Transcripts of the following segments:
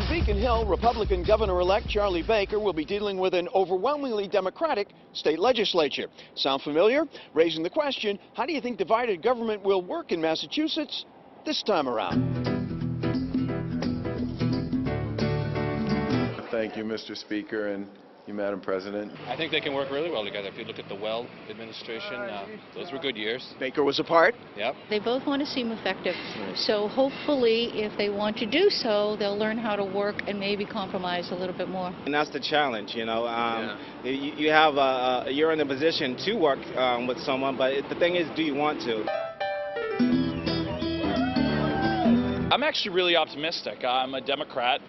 On Beacon Hill, Republican Governor-elect Charlie Baker will be dealing with an overwhelmingly Democratic state legislature. Sound familiar? Raising the question, how do you think divided government will work in Massachusetts this time around? Thank you, Mr. Speaker, and you, Madam President. I think they can work really well together. If you look at the Weld administration, those were good years. Baker was a part. Yep. They both want to seem effective. So hopefully, if they want to do so, they'll learn how to work and maybe compromise a little bit more. And that's the challenge, you know. You have you're in a position to work with someone, but the thing is, do you want to? I'm actually really optimistic. I'm a Democrat.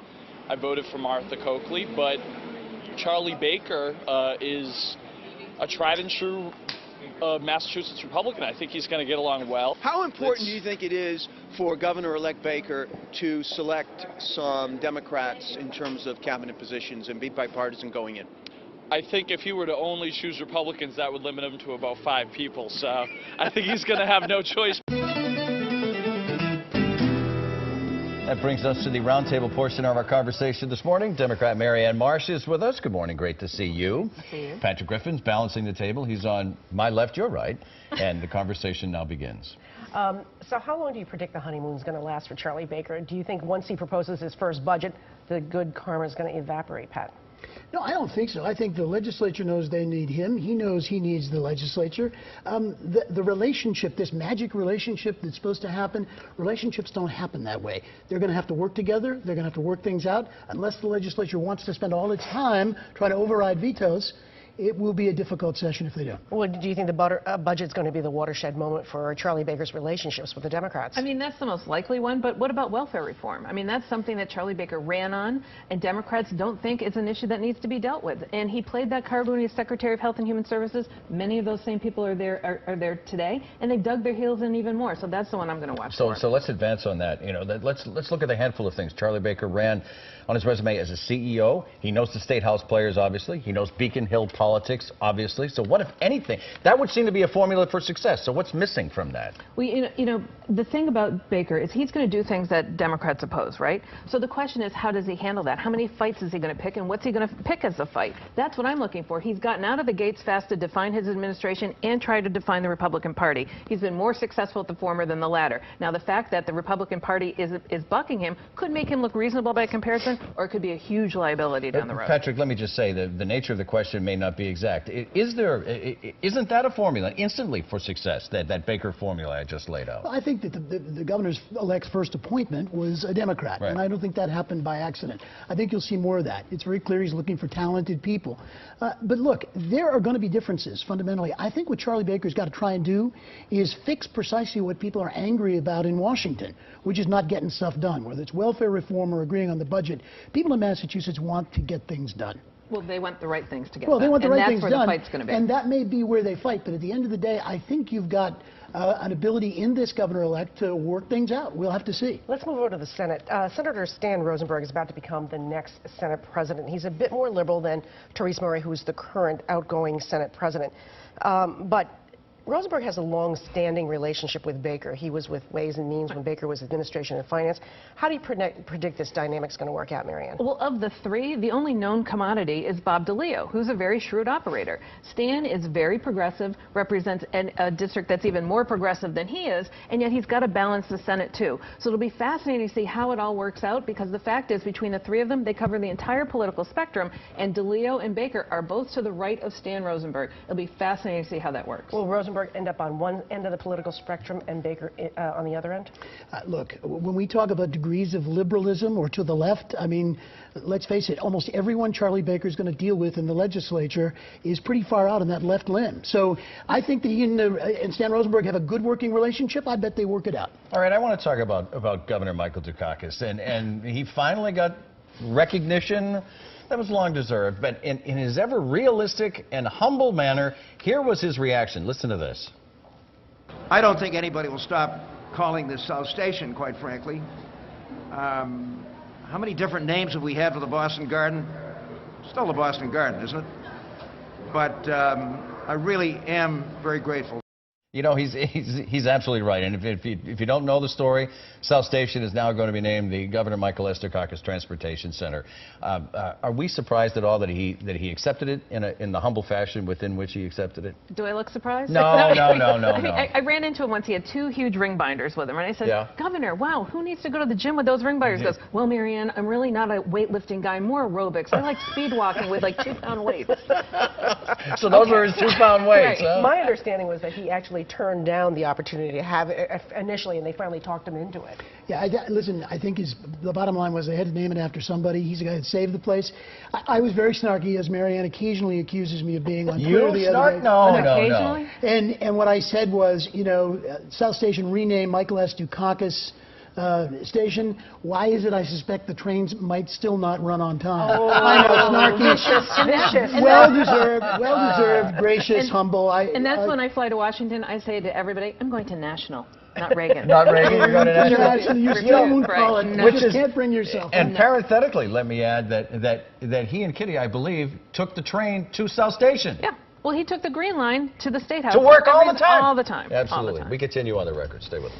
I voted for Martha Coakley, but Charlie Baker is a tried and true Massachusetts Republican. I think he's going to get along well. How important do you think it is for Governor-elect Baker to select some Democrats in terms of cabinet positions and be bipartisan going in? I think if he were to only choose Republicans, that would limit him to about 5 people. So I think he's going to have no choice. That brings us to the roundtable portion of our conversation this morning. Democrat Marianne Marsh is with us. Good morning. Great to see you. See you. Patrick Griffin's balancing the table. He's on my left, your right. And the conversation now begins. So how long do you predict the honeymoon's going to last for Charlie Baker? Do you think once he proposes his first budget, the good karma is going to evaporate, Pat? No, I don't think so. I think the legislature knows they need him. He knows he needs the legislature. The relationship, this magic relationship that's supposed to happen, relationships don't happen that way. They're going to have to work together. They're going to have to work things out. Unless the legislature wants to spend all its time trying to override vetoes, it will be a difficult session if they do. Well, do you think the budget's going to be the watershed moment for Charlie Baker's relationships with the Democrats? I mean, that's the most likely one, but what about welfare reform? I mean, that's something that Charlie Baker ran on, and Democrats don't think it's an issue that needs to be dealt with. And he played that card when he was Secretary of Health and Human Services. Many of those same people are there today, and they dug their heels in even more. So that's the one I'm going to watch for. So let's advance on that. You know, let's look at a handful of things. Charlie Baker ran on his resume as a CEO. He knows the State House players, obviously. He knows Beacon Hill politics, obviously. So what, if anything, that would seem to be a formula for success. So what's missing from that? Well, you know, the thing about Baker is he's going to do things that Democrats oppose, right? So the question is, how does he handle that? How many fights is he going to pick, and what's he going to pick as a fight? That's what I'm looking for. He's gotten out of the gates fast to define his administration and try to define the Republican Party. He's been more successful at the former than the latter. Now, the fact that the Republican Party is bucking him could make him look reasonable by comparison, or it could be a huge liability down the road. Patrick, let me just say that the nature of the question may not be exact. Isn't that a formula instantly for success, that Baker formula I just laid out? Well, I think that the governor's-elect's first appointment was a Democrat, right. And I don't think that happened by accident. I think you'll see more of that. It's very clear he's looking for talented people. But look, there are going to be differences fundamentally. I think what Charlie Baker's got to try and do is fix precisely what people are angry about in Washington, which is not getting stuff done, whether it's welfare reform or agreeing on the budget. People in Massachusetts want to get things done. Well, they want the right things to get done. Well, they want the right things done. And that's where the fight's going to be. And that may be where they fight. But at the end of the day, I think you've got an ability in this governor-elect to work things out. We'll have to see. Let's move over to the Senate. Senator Stan Rosenberg is about to become the next Senate president. He's a bit more liberal than Therese Murray, who's the current outgoing Senate president. But Rosenberg has a long-standing relationship with Baker. He was with Ways and Means when Baker was Administration and Finance. How do you predict this dynamic's going to work out, Marianne? Well, of the three, the only known commodity is Bob DeLeo, who's a very shrewd operator. Stan is very progressive, represents a district that's even more progressive than he is, and yet he's got to balance the Senate, too. So it'll be fascinating to see how it all works out, because the fact is, between the three of them, they cover the entire political spectrum, and DeLeo and Baker are both to the right of Stan Rosenberg. It'll be fascinating to see how that works. Will Rosenberg end up on one end of the political spectrum and Baker on the other end? Look, when we talk about degrees of liberalism or to the left, I mean, let's face it, almost everyone Charlie Baker's going to deal with in the legislature is pretty far out on that left limb. So I think that he and Stan Rosenberg have a good working relationship. I bet they work it out. All right, I want to talk about Governor Michael Dukakis, and he finally got recognition that was long deserved, but in his ever realistic and humble manner, here was his reaction. Listen to this. I don't think anybody will stop calling this South Station, quite frankly. How many different names have we had for the Boston Garden? Still the Boston Garden, isn't it? But I really am very grateful. You know, he's absolutely right. And if you don't know the story, South Station is now going to be named the Governor Michael Estekakis Transportation Center. Are we surprised at all that he accepted it in the humble fashion within which he accepted it? Do I look surprised? No. I ran into him once. He had 2 huge ring binders with him, and I said, Yeah. Governor, wow, who needs to go to the gym with those ring binders? He goes, well, Marianne, I'm really not a weightlifting guy, more aerobics. I like speed walking with like 2-pound weights. So those were his 2-pound weights. Right. Huh? My understanding was that he actually turned down the opportunity to have it initially, and they finally talked him into it. Yeah, listen, I think the bottom line was they had to name it after somebody. He's the guy that saved the place. I was very snarky, as Marianne occasionally accuses me of being on Twitter the other day. No. And what I said was, you know, South Station renamed Michael S. Dukakis Station. Why is it I suspect the trains might still not run on time? Oh, I know, snarky. vicious. Well-deserved, gracious, humble. And that's when I fly to Washington, I say to everybody, I'm going to National, not Reagan. Not Reagan, you're going to National. You still won't call it. You Which just is- can't bring yourself. And parenthetically, let me add that he and Kitty, I believe, took the train to South Station. Yeah. Well, he took the Green Line to the State House. To work all the time. All the time. Absolutely. All the time. We continue on the record. Stay with us.